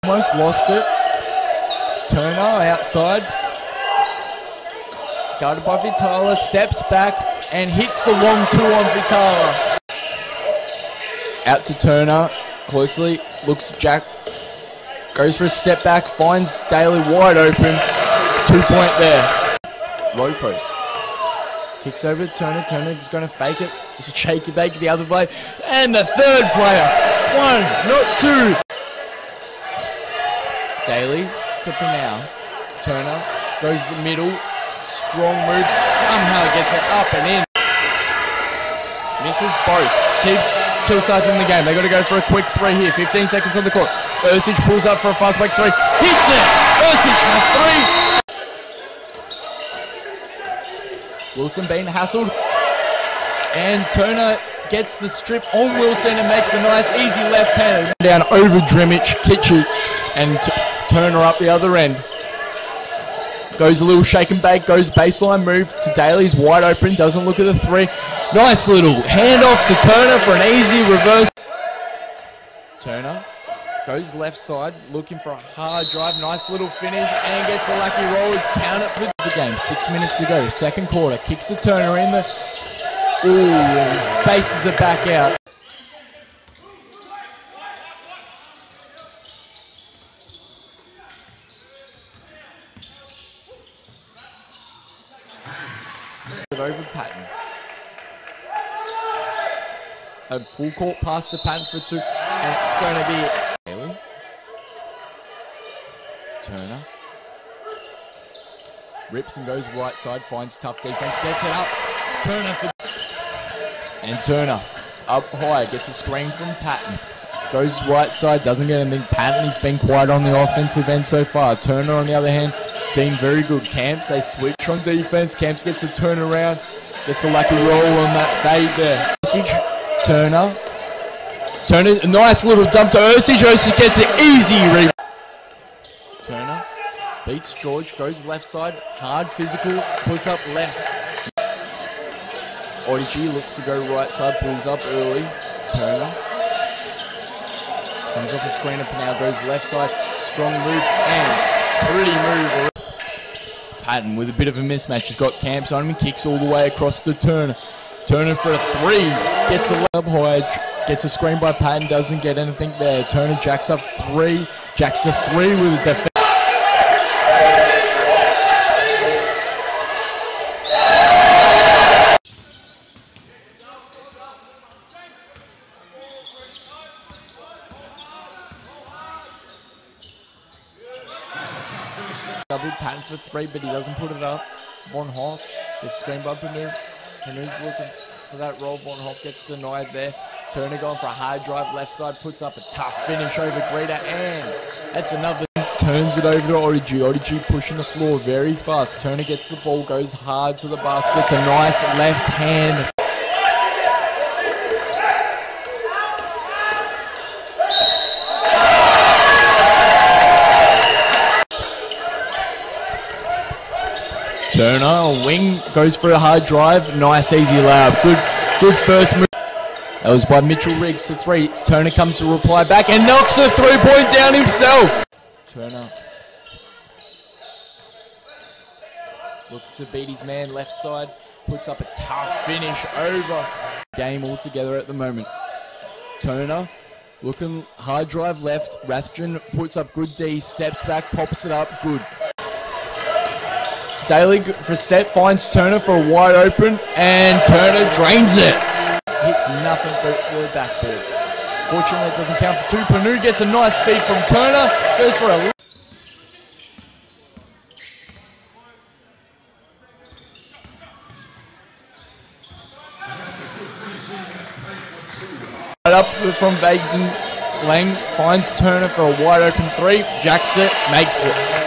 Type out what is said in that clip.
Almost lost it. Turner outside. Guarded by Vitala, steps back and hits the long two on Vitala. Out to Turner, closely, looks at Jack, goes for a step back, finds Daly wide open, 2-point there. Low post. Kicks over to Turner, Turner's going to fake it, it's a shaky bake the other way, and the third player, 1, not 2. Daly to Pinau, Turner goes to the middle, strong move, somehow gets it up and in. Misses both, keeps Kilsyth in the game. They got to go for a quick 3 here, 15 seconds on the court. Osijek pulls up for a fast break 3, hits it! Osijek for 3! Wilson being hassled, and Turner gets the strip on Wilson and makes a nice easy left hand. Down over Drimic, Kitchy, and Turner up the other end. Goes a little shake and bake, goes baseline move to Daly's wide open, doesn't look at the 3. Nice little handoff to Turner for an easy reverse. Turner goes left side, looking for a hard drive, nice little finish, and gets a lucky roll. It's counted for the game. 6 minutes to go, second quarter. Kicks the Turner in the... Ooh, and spaces it back out. Over Patton. A full court pass to Patton for 2, and it's going to be Daly. Turner rips and goes right side, finds tough defense, gets it up. Turner for, and Turner up high, gets a screen from Patton. Goes right side, doesn't get anything. Patton, he's been quiet on the offensive end so far. Turner on the other hand, being very good. Camps, they switch on defense. Camps gets a turnaround, gets a lucky roll on that fade there. Turner, a nice little dump to Osijek. Osijek gets an easy rebound. Turner beats George, goes left side, hard physical, puts up left. Odigi looks to go right side, pulls up early. Turner comes off a screen and now goes left side, strong move and pretty move. Patton with a bit of a mismatch. He's got Camps on him and kicks all the way across to Turner. Turner for a 3. Gets a layup high. Gets a screen by Patton. Doesn't get anything there. Turner jacks up 3. Jacks a 3 with a defense. Double Patton for 3, but he doesn't put it up. Von Hoff gets screen by Panu. Panu's looking for that roll. Von Hoff gets denied there. Turner going for a hard drive left side, puts up a tough finish over Greta, and that's another. Turns it over to Odigi. Odigi pushing the floor very fast. Turner gets the ball, goes hard to the basket. It's a nice left hand. Turner, a wing, goes for a hard drive. Nice, easy layup. Good first move. That was by Mitchell Riggs to 3. Turner comes to reply back and knocks a 3-point down himself. Turner looks to beat his man left side. Puts up a tough finish over. Game altogether at the moment. Turner looking hard drive left. Rathjen puts up good D. Steps back, pops it up. Good. Daly for a step, finds Turner for a wide open, and Turner drains it. Hits nothing but the backboard. Fortunately, it doesn't count for 2. Panu gets a nice feed from Turner, goes for a... Up from Vegas and Lang, finds Turner for a wide open 3, jacks it, makes it.